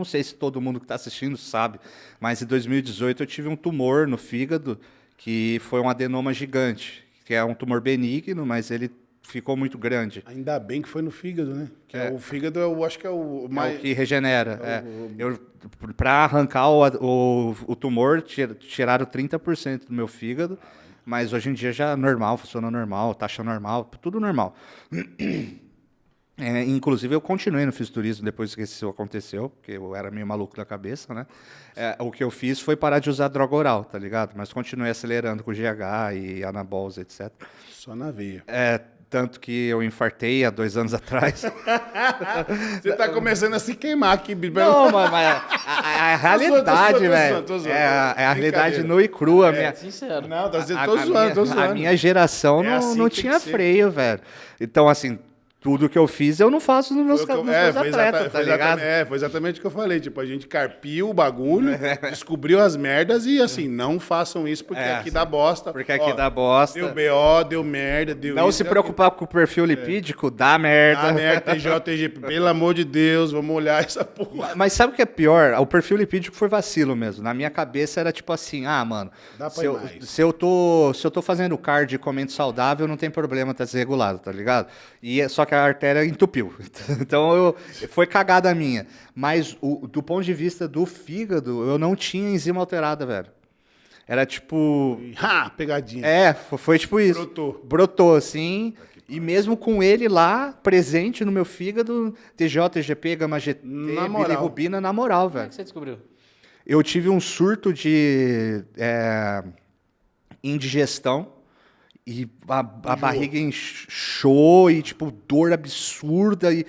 não sei se todo mundo que está assistindo sabe, mas em 2018 eu tive um tumor no fígado, que foi um adenoma gigante, que é um tumor benigno, mas ele ficou muito grande. Ainda bem que foi no fígado, né? O fígado, eu acho que é o mais... É o que regenera. Para arrancar o tumor, tiraram 30% do meu fígado, mas hoje em dia já é normal, funciona normal, taxa normal, tudo normal. Inclusive, eu continuei no fisiculturismo depois que isso aconteceu, porque eu era meio maluco da cabeça, né? O que eu fiz foi parar de usar droga oral, tá ligado? Mas continuei acelerando com GH e anabols, etc. Só na veia. Tanto que eu infartei há 2 anos atrás. Você tá começando a se queimar aqui, Bibi. Não, mas a realidade, velho. É a realidade nua e crua. Sincero. Não, tô zoando. A minha geração assim não que tinha tem que ser. freio, velho. Então, assim, tudo que eu fiz, eu não faço nos meus atletas, tá ligado? Foi exatamente o que eu falei. Tipo, a gente carpiu o bagulho, descobriu as merdas e, assim, não façam isso porque aqui dá bosta. Porque aqui dá bosta. Deu BO, deu merda, deu Não isso, se preocupar com o perfil lipídico, dá merda. Dá merda, TGP, pelo amor de Deus, vamos olhar essa porra. Mas sabe o que é pior? O perfil lipídico foi vacilo mesmo. Na minha cabeça era tipo assim, mano, Dá pra ir mais. se eu tô fazendo cardio e comendo saudável, não tem problema tá desregulado, tá ligado? Só que a artéria entupiu. Então foi cagada minha. Mas do ponto de vista do fígado, eu não tinha enzima alterada, velho. Era tipo... Pegadinha. Foi tipo isso. Brotou, assim. E mesmo com ele lá, presente no meu fígado, TJ, TGP, gama GT, bilirrubina, na moral, velho. Como é que você descobriu? Eu tive um surto de indigestão e a barriga inchou e, tipo, dor absurda e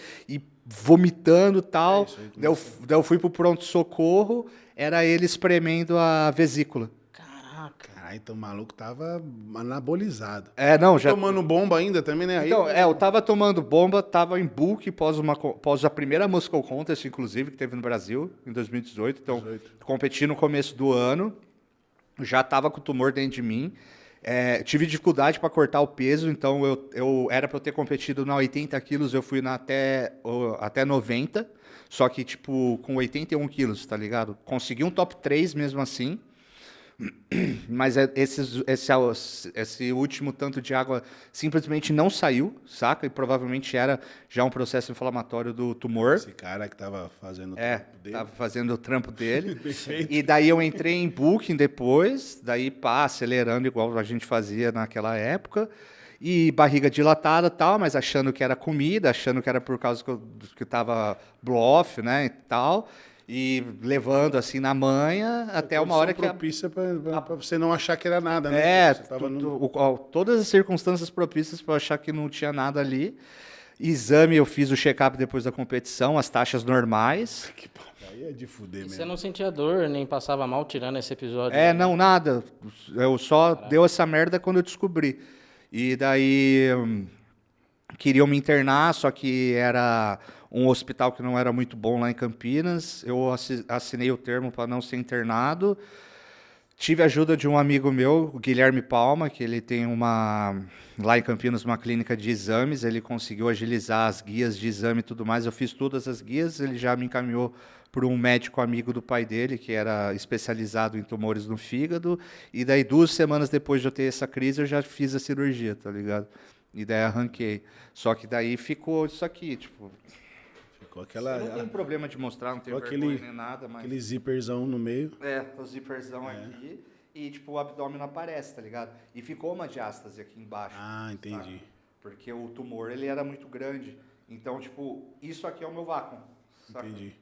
vomitando e tal. Daí eu fui pro pronto-socorro, era ele espremendo a vesícula. Caraca, então o maluco tava anabolizado. Já... Tomando bomba ainda também, né? Então, eu tava tomando bomba, tava em bulk pós a primeira Moscow Contest, inclusive, que teve no Brasil, em 2018. Então, competi no começo do ano, já tava com o tumor dentro de mim. Tive dificuldade para cortar o peso, então eu era para eu ter competido na 80 quilos, eu fui até 90, só que, tipo, com 81 quilos, tá ligado? Consegui um top 3 mesmo assim. Mas esse último tanto de água simplesmente não saiu, saca? E provavelmente era já um processo inflamatório do tumor. Esse cara que tava fazendo o trampo dele. Tava fazendo o trampo dele. E daí eu entrei em booking depois, daí acelerando igual a gente fazia naquela época. E barriga dilatada e tal, mas achando que era comida, achando que era por causa que tava blow-off, né, e tal. E levando assim na manha até uma hora que... propícia para você não achar que era nada, né? Todas as circunstâncias propícias para achar que não tinha nada ali. Exame, eu fiz o check-up depois da competição, as taxas normais. Aí é de fuder mesmo. Você não sentia dor, nem passava mal tirando esse episódio? Não, nada. Eu só deu essa merda quando eu descobri. E daí queriam me internar, só que era um hospital que não era muito bom lá em Campinas. Eu assinei o termo para não ser internado. Tive a ajuda de um amigo meu, o Guilherme Palma, que ele tem lá em Campinas uma clínica de exames. Ele conseguiu agilizar as guias de exame e tudo mais. Eu fiz todas as guias, ele já me encaminhou por um médico amigo do pai dele, que era especializado em tumores no fígado. E daí 2 semanas depois de eu ter essa crise, eu já fiz a cirurgia, tá ligado? E daí arranquei. Só que daí ficou isso aqui, tipo... Não tem problema de mostrar, não tem vergonha nem nada, mas... Aquele zíperzão no meio. O zíperzão aqui. E, tipo, o abdômen não aparece, tá ligado? E ficou uma diástase aqui embaixo. Entendi. Sabe? Porque o tumor, ele era muito grande. Então, tipo, isso aqui é o meu vácuo. Saca? Entendi.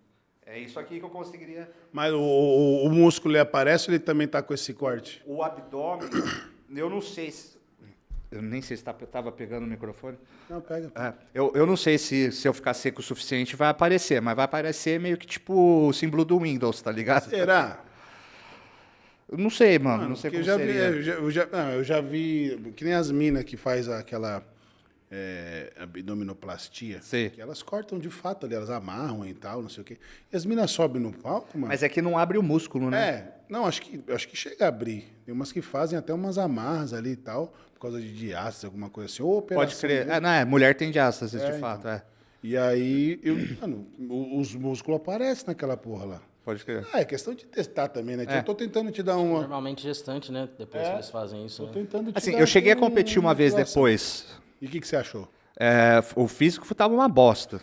É isso aqui que eu conseguiria... Mas o músculo, ele aparece ou ele também tá com esse corte? O abdômen, eu não sei se... Eu nem sei se estava pegando o microfone. Não, pega. Eu não sei se eu ficar seco o suficiente vai aparecer, mas vai aparecer meio que tipo o símbolo do Windows, tá ligado? Será? Eu não sei, mano. Não sei como seria. Eu já vi, que nem as minas que faz aquela abdominoplastia. Sim. Que elas cortam de fato ali, elas amarram e tal, não sei o quê. E as minas sobem no palco, mano. Mas é que não abre o músculo, né? Não, acho que chega a abrir. Tem umas que fazem até umas amarras ali e tal, por causa de diástase, alguma coisa assim. Ou operação. Pode crer. Mulher tem diástase, de fato, então. E aí, mano, os músculos aparecem naquela porra lá. Pode crer. É questão de testar também, né? Eu tô tentando te dar uma... Normalmente gestante, né? Depois que eles fazem isso, Tô né? tentando te Assim, dar eu cheguei a uma competir uma vez motivação. depois. E o que você achou? O físico tava uma bosta.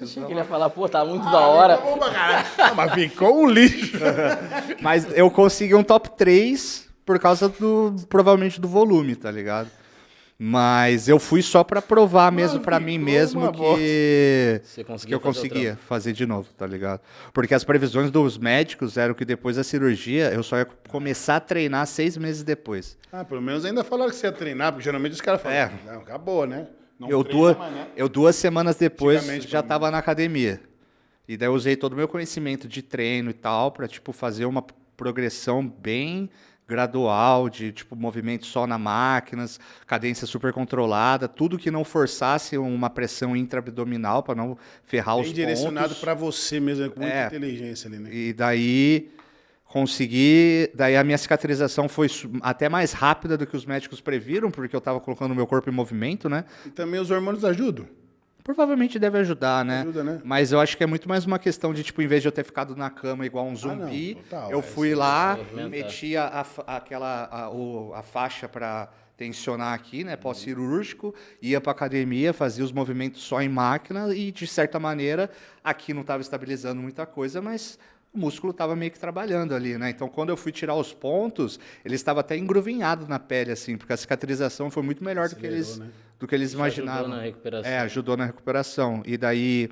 Achei que ele ia falar, pô, tá muito da hora. Tá bom pra caralho. Ah, mas ficou um lixo. Mas eu consegui um top 3 por causa provavelmente do volume, tá ligado? Mas eu fui só pra provar mesmo pra mim ficou mesmo uma que Você conseguiu que eu fazer o conseguia fazer de novo, tá ligado? Porque as previsões dos médicos eram que depois da cirurgia eu só ia começar a treinar 6 meses depois. Ah, pelo menos ainda falaram que você ia treinar, porque geralmente os caras falam, não, acabou, né? Não Eu, treina mais, né? 2 semanas depois Antigamente, já pra mim. tava na academia. E daí eu usei todo o meu conhecimento de treino e tal pra, tipo, fazer uma progressão bem gradual de, tipo, movimento só na máquinas, cadência super controlada, tudo que não forçasse uma pressão intraabdominal para não ferrar os Bem direcionado pontos. pra você mesmo, com muita inteligência ali, né? E daí consegui, daí a minha cicatrização foi até mais rápida do que os médicos previram, porque eu estava colocando o meu corpo em movimento, né? E também os hormônios ajudam. Provavelmente deve ajudar, né? Ajuda, né? Mas eu acho que é muito mais uma questão de, tipo, em vez de eu ter ficado na cama igual um zumbi, não, total, eu fui lá, movimentar. meti a faixa para tensionar aqui, né? Pós-cirúrgico, ia pra academia, fazia os movimentos só em máquina e, de certa maneira, aqui não estava estabilizando muita coisa, mas o músculo estava meio que trabalhando ali, né? Então, quando eu fui tirar os pontos, ele estava até engruvinhado na pele, assim, porque a cicatrização foi muito melhor do que eles, né? do que eles Isso imaginavam. ajudou na recuperação. Ajudou na recuperação. E daí,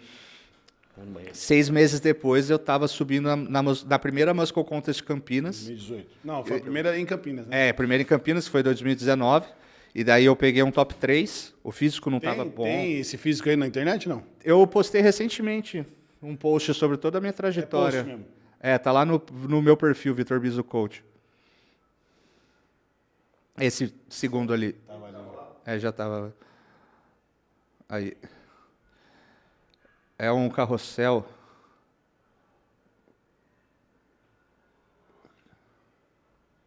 Vamos no banheiro. 6 meses depois, eu estava subindo na primeira Muscle Contest de Campinas. 2018. Não, foi a primeira em Campinas, né? Primeira em Campinas, que foi 2019. E daí eu peguei um top 3. O físico não estava bom. Tem esse físico aí na internet, não? Eu postei recentemente um post sobre toda a minha trajetória. post mesmo? Tá lá no meu perfil, Vitor Biso Coach. Esse segundo ali. Tava ali. Já tava. Aí. É um carrossel.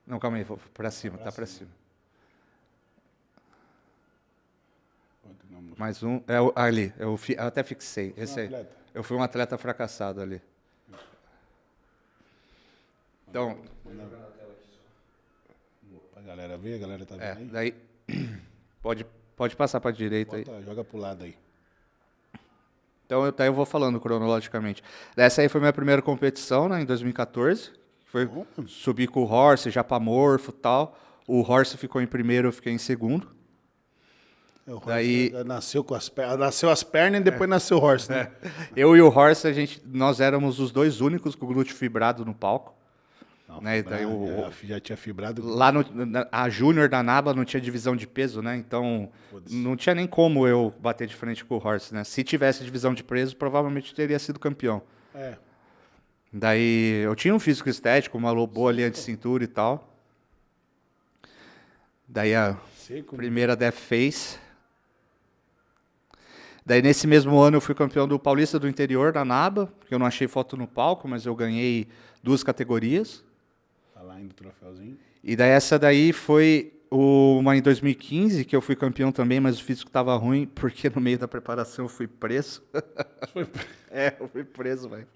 Não, calma aí, vou pra cima, tá pra cima. Mais um. Ali, eu até fixei. Esse aí. atleta? Eu fui um atleta fracassado ali. Então, Pra galera ver, a galera tá vendo aí? daí. Pode passar pra direita aí. Joga pro lado aí. Então, daí eu vou falando cronologicamente. Essa aí foi minha primeira competição, né, em 2014. Foi subir com o Horse, Japamorfo e tal. O Horse ficou em primeiro, eu fiquei em segundo. Daí- Nasceu com as pernas. Nasceu as pernas e depois nasceu o horse, né? Eu e o Horse, nós éramos os dois únicos com o glúteo fibrado no palco. Não, Né, daí já tinha fibrado. Lá a Júnior da NABA não tinha divisão de peso, né? Então não tinha nem como eu bater de frente com o Horse, né? Se tivesse divisão de peso, provavelmente teria sido campeão. É. Daí eu tinha um físico estético, uma boa linha de cintura e tal. Daí a Seco. primeira Death Face. Daí nesse mesmo ano eu fui campeão do Paulista do Interior da NABA, porque eu não achei foto no palco, mas eu ganhei 2 categorias. Tá lá indo o troféuzinho. E daí essa daí foi uma em 2015, que eu fui campeão também, mas o físico estava ruim, porque no meio da preparação eu fui preso. Eu fui preso, velho.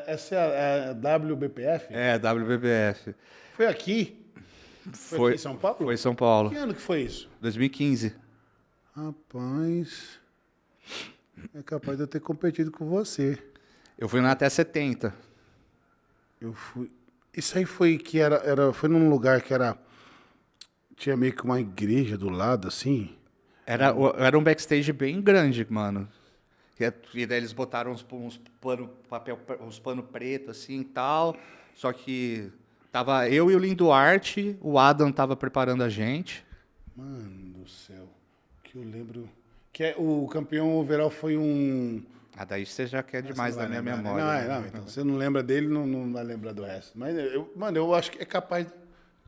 Essa é a WBPF? WBBF. Foi aqui? Foi aqui em São Paulo? Foi em São Paulo. Que ano que foi isso? 2015. Rapaz, é capaz de eu ter competido com você. Eu fui na até 70. Eu fui. Isso aí foi que foi num lugar que tinha meio que uma igreja do lado, assim. Era um backstage bem grande, mano. E daí eles botaram uns pano preto assim e tal. Só que tava eu e o Lindo Arte, o Adam tava preparando a gente. Mano do céu. Que eu lembro. O campeão overall foi um. Daí você já quer demais da minha Não, memória. não, então você não lembra dele, não vai lembrar do resto. Mas, eu acho que é capaz.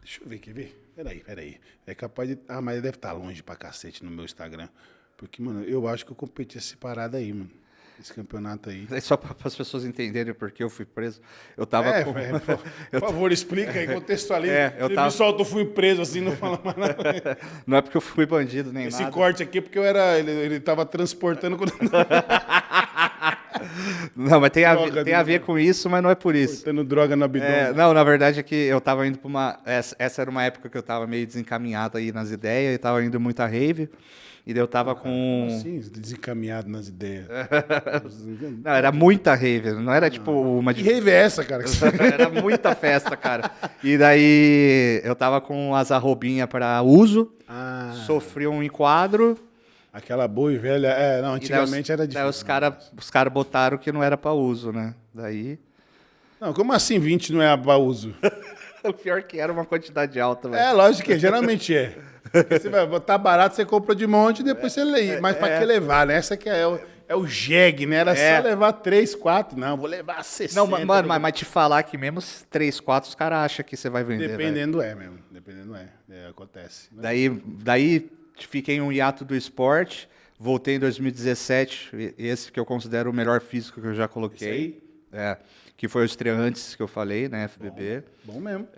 Deixa eu ver, quer ver? Peraí. É capaz de. Mas ele deve estar longe pra cacete no meu Instagram. Porque, mano, eu acho que eu competi essa parada aí, mano. esse campeonato aí. Só para as pessoas entenderem por que eu fui preso. Eu tava com... Por favor, explica aí, contextualiza. eu Ele tava... me solta, eu fui preso assim, não fala mais nada. Não é porque eu fui bandido nem Esse nada. corte aqui é porque ele tava transportando... Não, mas tem Droga, a ver com isso, mas não é por isso. Transportando droga no abdômen. Não, na verdade é que eu tava indo pra uma... Essa era uma época que eu tava meio desencaminhado aí nas ideias, e tava indo muita rave, e daí eu tava com... Assim, desencaminhado nas ideias. Não, era muita rave, não era tipo uma... Que rave é essa, cara? Era muita festa, cara. E daí eu tava com as arrobinhas para uso, sofri um enquadro... Aquela boa e velha... não, antigamente era difícil. Daí os cara botaram que não era para uso, né? Daí... Não, como assim 20 não é para uso? O pior que era uma quantidade alta, velho. É, lógico que é, geralmente é. Porque você vai botar barato, você compra de monte e depois você lê. Mas pra que levar, né? Essa que é o jegue, né? Era só levar 3, 4. Não, vou levar 60. Não, mano, mas te falar que mesmo 3, 4 os caras acham que você vai vender. Dependendo mesmo. Dependendo acontece. Daí fiquei em um hiato do esporte, voltei em 2017, esse que eu considero o melhor físico que eu já coloquei. Que foi o Estreantes que eu falei, né, FBB. Bom mesmo.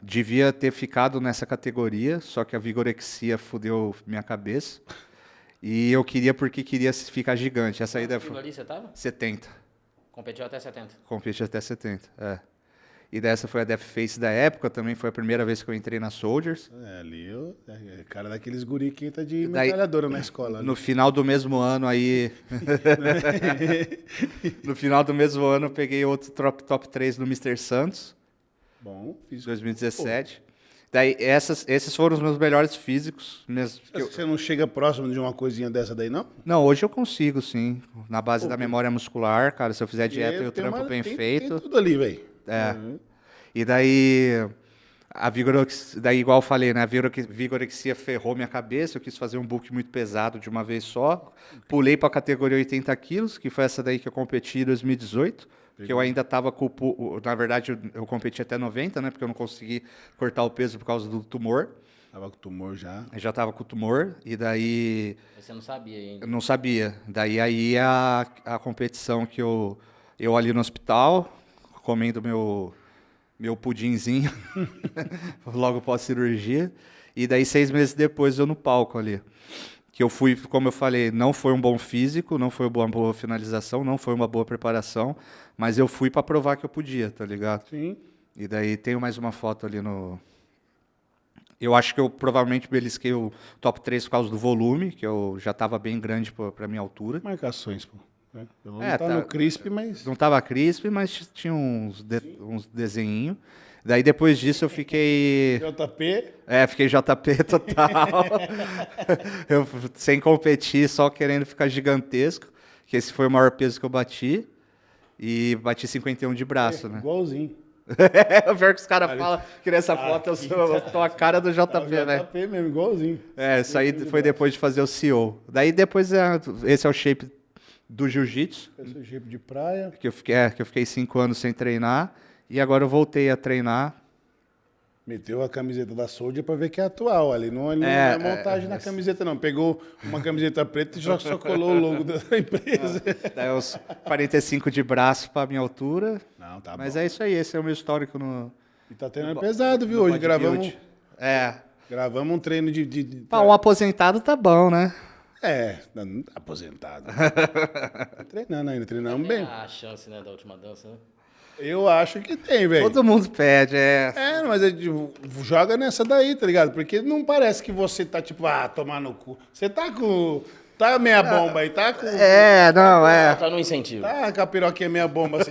Devia ter ficado nessa categoria, só que a vigorexia fudeu minha cabeça. E eu queria porque queria ficar gigante. Essa aí Quantos ali você tava? 70. Competiu até 70. Competi até 70, E dessa foi a Death Face da época, também foi a primeira vez que eu entrei na Soldiers. Ali cara daquele guri que tá de metralhadora na escola. No final do mesmo ano aí... No final do mesmo ano eu peguei outro top 3 no Mr. Santos. Bom, fiz. 2017. Daí esses foram os meus melhores físicos. Você não chega próximo de uma coisinha dessa daí, não? Não, hoje eu consigo, sim. Na base da memória muscular, cara. Se eu fizer dieta, eu trampo bem feito. Tem tudo ali, velho. E daí, daí, igual eu falei, né, a vigorexia ferrou minha cabeça, eu quis fazer um bulk muito pesado de uma vez só, pulei para a categoria 80 quilos, que foi essa daí que eu competi em 2018, que eu ainda estava com na verdade, eu competi até 90, né, porque eu não consegui cortar o peso por causa do tumor. Tava com tumor já? Eu já estava com tumor, e daí... Você não sabia ainda? Eu não sabia. Daí aí a competição que eu ali no hospital... comendo meu pudinzinho, logo pós-cirurgia. E daí, 6 meses depois, eu no palco ali. Que eu fui, como eu falei, não foi um bom físico, não foi uma boa finalização, não foi uma boa preparação, mas eu fui para provar que eu podia, tá ligado? Sim. E daí, tenho mais uma foto ali no... Eu acho que eu provavelmente belisquei o top 3 por causa do volume, que eu já estava bem grande para minha altura. Marcações, pô. Não tá no crisp, mas... Não tava crisp, mas tinha uns desenhinhos. Daí depois disso eu fiquei... JP? Fiquei JP total. Eu sem competir, só querendo ficar gigantesco. Que esse foi o maior peso que eu bati. E bati 51 de braço, né? Igualzinho. O pior que os caras falam que nessa foto eu tô a cara do JP, né? JP mesmo, igualzinho. Isso aí foi depois de fazer o CEO. Daí depois, esse é o shape do jiu-jitsu. Esse é o shape de praia. Que eu fiquei 5 anos sem treinar. E agora eu voltei a treinar. Meteu a camiseta da Soldier pra ver que é atual ali. Não é montagem na camiseta, não. Pegou uma camiseta preta e só colou o logo da empresa. Daí uns 45 de braço pra minha altura. Não, tá Mas bom. é isso aí, esse é o meu histórico no... E tá treinando pesado, viu? Hoje gravamos um treino Um aposentado tá bom, né? Não tá aposentado. Tá treinando ainda, treinamos bem. A chance, né, da última dança, né? Eu acho que tem, velho. Todo mundo pede, mas joga nessa daí, tá ligado? Porque não parece que você tá tipo, tomar no cu. Você tá com... Tá meia bomba aí, tá com... Tá no incentivo. Tá com a piroquinha meia bomba, assim.